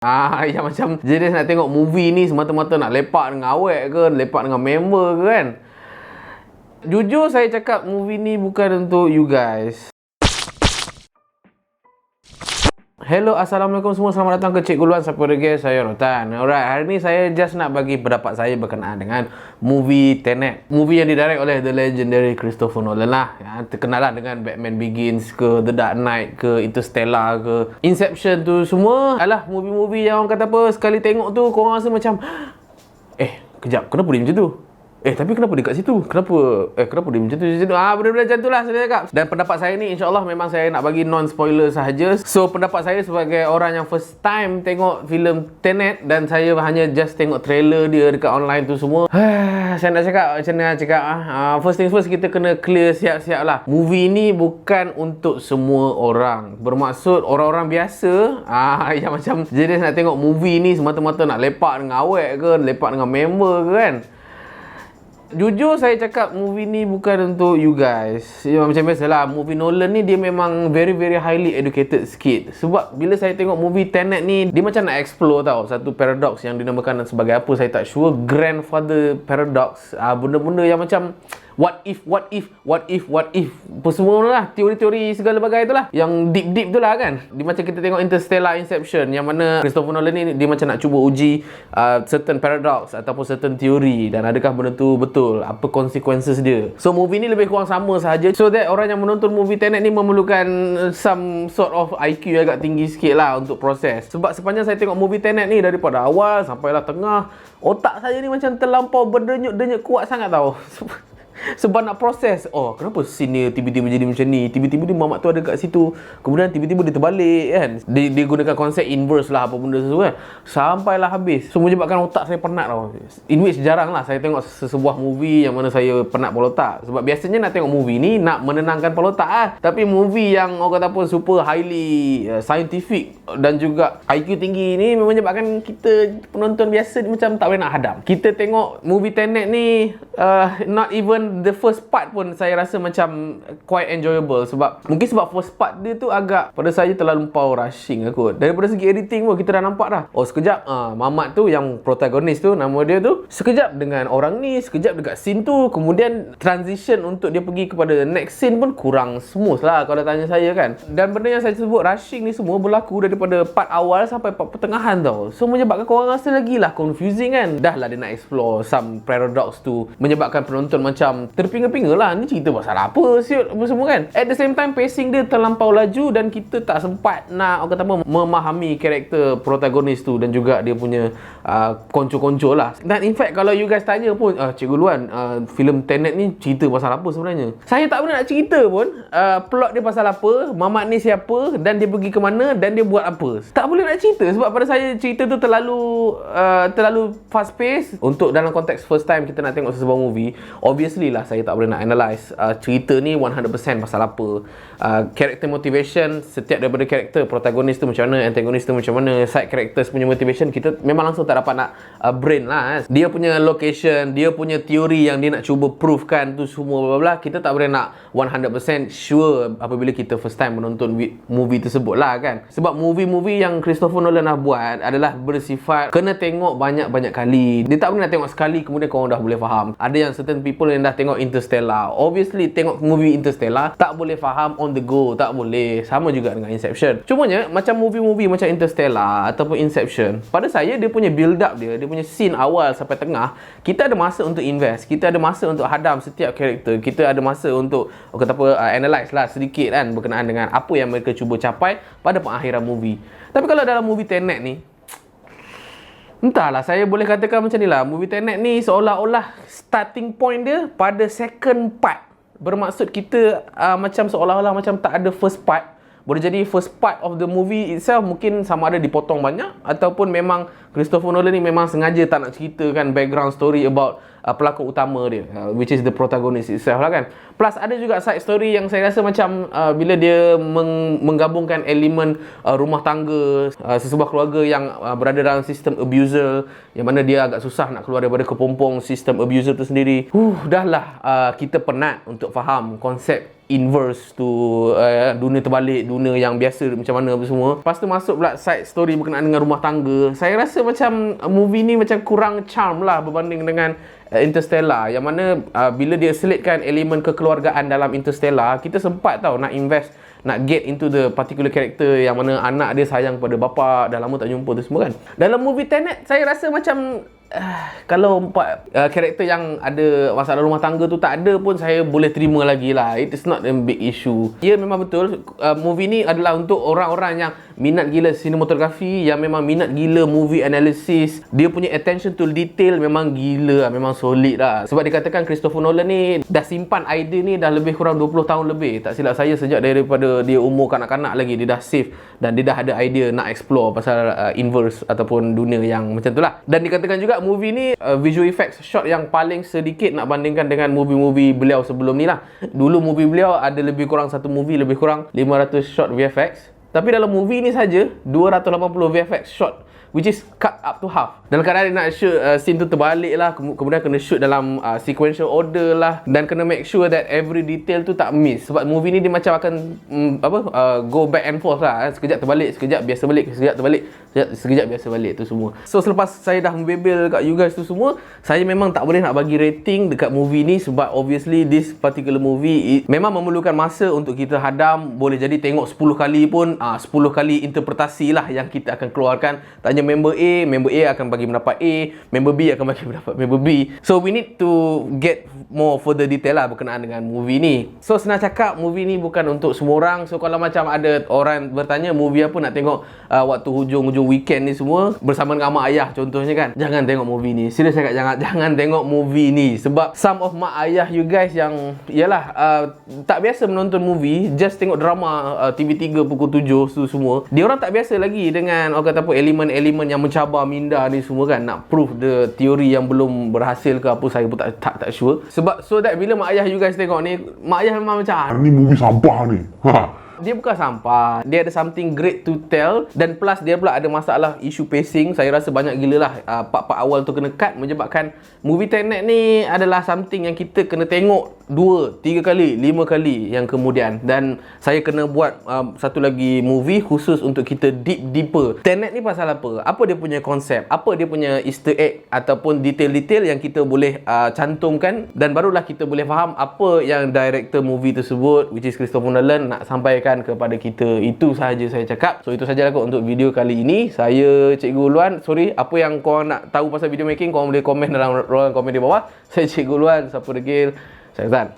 Yang macam jenis nak tengok movie ni semata-mata nak lepak dengan awek ke, lepak dengan member ke kan. Jujur saya cakap movie ni bukan untuk you guys. Hello, Assalamualaikum semua. Selamat datang ke Cikgu Luan Siapa Degil. Saya Rotan. Alright, hari ni saya just nak bagi pendapat saya berkenaan dengan movie Tenet. Movie yang didirect oleh the legendary Christopher Nolan lah. Terkenal lah dengan Batman Begins ke, The Dark Knight ke, Interstellar ke, Inception tu semua. Alah, movie-movie yang orang kata apa, sekali tengok tu korang rasa macam kejap, kenapa dia macam tu? Tapi kenapa dia kat situ? Kenapa dia macam tu? Benda-benda macam tu lah saya cakap. Dan pendapat saya ni insyaAllah memang saya nak bagi non-spoiler sahaja. So pendapat saya sebagai orang yang first time tengok filem Tenet dan saya hanya just tengok trailer dia dekat online tu semua. Saya nak cakap macam mana nak cakap first things first, kita kena clear siap-siap lah. Movie ni bukan untuk semua orang. Bermaksud orang-orang biasa yang macam jenis nak tengok movie ni semata-mata nak lepak dengan awek ke, lepak dengan member ke kan. Jujur saya cakap movie ni bukan untuk you guys. Macam biasalah, movie Nolan ni dia memang very highly educated sikit. Sebab bila saya tengok movie Tenet ni, dia macam nak explore tau satu paradox yang dinamakan sebagai apa saya tak sure, grandfather paradox. Benda-benda yang macam what if apa semua lah, teori-teori segala bagai tu lah, yang deep tu lah kan. Dia macam kita tengok Interstellar, Inception, yang mana Christopher Nolan ni dia macam nak cuba uji certain paradox ataupun certain teori, dan adakah benda tu betul, apa consequences dia. So movie ni lebih kurang sama sahaja, so that orang yang menonton movie Tenet ni memerlukan some sort of IQ agak tinggi sikit lah untuk proses. Sebab sepanjang saya tengok movie Tenet ni, daripada awal sampailah tengah, otak saya ni macam terlampau berdenyut-denyut kuat sangat tau. Sebab nak proses, kenapa scene dia tiba-tiba jadi macam ni, tiba-tiba dia mamat tu ada kat situ, kemudian tiba-tiba dia terbalik kan. Dia gunakan konsep inverse lah, apa benda tu kan, sampailah habis. So menyebabkan otak saya penat tau. In which jarang lah saya tengok sebuah movie yang mana saya penat kepala otak. Sebab biasanya nak tengok movie ni nak menenangkan kepala otak lah. Tapi movie yang orang kata apa super highly scientific dan juga IQ tinggi ni menyebabkan kita penonton biasa macam tak boleh nak hadam. Kita tengok movie Tenet ni not even the first part pun saya rasa macam quite enjoyable. Sebab mungkin sebab first part dia tu agak pada saya terlalu rushing aku. Daripada segi editing pun kita dah nampak dah, sekejap mamat tu yang protagonis tu, nama dia tu, sekejap dengan orang ni, sekejap dekat scene tu, kemudian transition untuk dia pergi kepada next scene pun kurang smooth lah kalau tanya saya kan. Dan benda yang saya sebut rushing ni semua berlaku daripada part awal sampai part pertengahan tau. So menyebabkan korang rasa lagi lah confusing kan. Dah lah dia nak explore some paradox tu, menyebabkan penonton macam terpinga-pinga lah, ni cerita pasal apa siut, apa semua kan. At the same time pacing dia terlampau laju dan kita tak sempat nak orang kata apa, memahami karakter protagonis tu dan juga dia punya konco-konco lah. Dan in fact kalau you guys tanya pun, Cikgu Luan, filem Tenet ni cerita pasal apa sebenarnya, saya tak pernah nak cerita pun plot dia pasal apa, mamat ni siapa, dan dia pergi ke mana, dan dia buat apa. Tak boleh nak cerita sebab pada saya cerita tu terlalu fast pace. Untuk dalam konteks first time kita nak tengok sebuah movie, obviously lah saya tak boleh nak analyse cerita ni 100% pasal apa, character motivation setiap daripada karakter, protagonis tu macam mana, antagonis tu macam mana, side characters punya motivation, kita memang langsung tak dapat nak brain lah. Dia punya location, dia punya teori yang dia nak cuba provekan tu semua bla bla, kita tak boleh nak 100% sure apabila kita first time menonton movie tersebut lah kan. Sebab movie-movie yang Christopher Nolan dah buat adalah bersifat kena tengok banyak-banyak kali. Dia tak boleh nak tengok sekali kemudian korang dah boleh faham. Ada yang certain people yang dah tengok Interstellar, obviously tengok movie Interstellar tak boleh faham on the go, tak boleh. Sama juga dengan Inception. Cumanya macam movie-movie macam Interstellar ataupun Inception, pada saya dia punya build up dia punya scene awal sampai tengah, kita ada masa untuk invest, kita ada masa untuk hadam setiap karakter, kita ada masa untuk kata apa, analyse lah sedikit kan berkenaan dengan apa yang mereka cuba capai pada pengakhiran movie. Tapi kalau dalam movie Tenet ni, entahlah, saya boleh katakan macam ni lah, movie Tenet ni seolah-olah starting point dia pada second part. Bermaksud kita macam seolah-olah macam tak ada first part. Boleh jadi first part of the movie itself mungkin sama ada dipotong banyak, ataupun memang Christopher Nolan ni memang sengaja tak nak ceritakan background story about pelakon utama dia, which is the protagonist itself lah kan. Plus ada juga side story yang saya rasa macam bila dia menggabungkan elemen rumah tangga, sesebuah keluarga yang berada dalam sistem abuser, yang mana dia agak susah nak keluar daripada kepompong sistem abuser tu sendiri. Dah lah kita penat untuk faham konsep inverse to dunia terbalik, dunia yang biasa macam mana apa semua. Lepas tu masuk pula side story berkenaan dengan rumah tangga. Saya rasa macam movie ni macam kurang charm lah berbanding dengan Interstellar, yang mana bila dia selitkan elemen kekeluargaan dalam Interstellar, kita sempat tahu nak invest, nak get into the particular character yang mana anak dia sayang pada bapa, dah lama tak jumpa tu semua kan. Dalam movie Tenet, saya rasa macam kalau karakter yang ada masalah rumah tangga tu tak ada pun, saya boleh terima lagi lah. It is not a big issue. Ya, memang betul, movie ni adalah untuk orang-orang yang minat gila sinematografi, yang memang minat gila movie analysis. Dia punya attention to detail memang gila, memang solid lah. Sebab dikatakan Christopher Nolan ni dah simpan idea ni dah lebih kurang 20 tahun lebih. Tak silap saya, sejak daripada dia umur kanak-kanak lagi, dia dah save dan dia dah ada idea nak explore pasal inverse ataupun dunia yang macam tu lah. Dan dikatakan juga movie ni visual effects shot yang paling sedikit nak bandingkan dengan movie-movie beliau sebelum ni lah. Dulu movie beliau ada lebih kurang satu movie lebih kurang 500 shot VFX, tapi dalam movie ni saja 280 VFX shot, which is cut up to half. Dalam keadaan dia nak shoot scene tu terbalik lah, kemudian kena shoot dalam sequential order lah, dan kena make sure that every detail tu tak miss. Sebab movie ni dia macam akan go back and forth lah, sekejap terbalik, sekejap biasa balik, sekejap terbalik, sekejap biasa balik tu semua. So selepas saya dah membebel kat you guys tu semua, saya memang tak boleh nak bagi rating dekat movie ni, sebab obviously this particular movie memang memerlukan masa untuk kita hadam. Boleh jadi tengok 10 kali pun 10 kali interpretasi lah yang kita akan keluarkan. Tanya member A akan bagi pendapat A, member B akan bagi pendapat member B. So we need to get more further detail lah berkenaan dengan movie ni. So senang cakap, movie ni bukan untuk semua orang. So kalau macam ada orang bertanya movie apa nak tengok waktu hujung-hujung weekend ni semua bersama dengan mak ayah contohnya kan, jangan tengok movie ni. Serius cakap, jangan tengok movie ni. Sebab some of mak ayah you guys yang yalah tak biasa menonton movie, just tengok drama TV3 pukul 7 tu semua, dia orang tak biasa lagi dengan orang kata apa, elemen-elemen yang mencabar minda ni semua kan, nak prove the teori yang belum berhasil ke apa, saya pun tak sure. Sebab so that bila mak ayah you guys tengok ni, mak ayah memang macam ni movie sampah ni. Dia bukan sampah, dia ada something great to tell. Dan plus dia pula ada masalah isu pacing. Saya rasa banyak gila lah part-part awal tu kena cut, menyebabkan movie Tenet ni adalah something yang kita kena tengok 2, 3 kali, 5 kali yang kemudian. Dan saya kena buat satu lagi movie khusus untuk kita deeper. Tenet ni pasal apa? Apa dia punya konsep? Apa dia punya easter egg ataupun detail-detail yang kita boleh cantumkan, dan barulah kita boleh faham apa yang director movie tersebut, which is Christopher Nolan, nak sampaikan kepada kita. Itu sahaja saya cakap. So itu sahajalah kot untuk video kali ini. Saya Cikgu Luan. Sorry, apa yang korang nak tahu pasal video making, korang boleh komen dalam ruangan komen di bawah. Saya Cikgu Luan, siapa degil, saya Zan.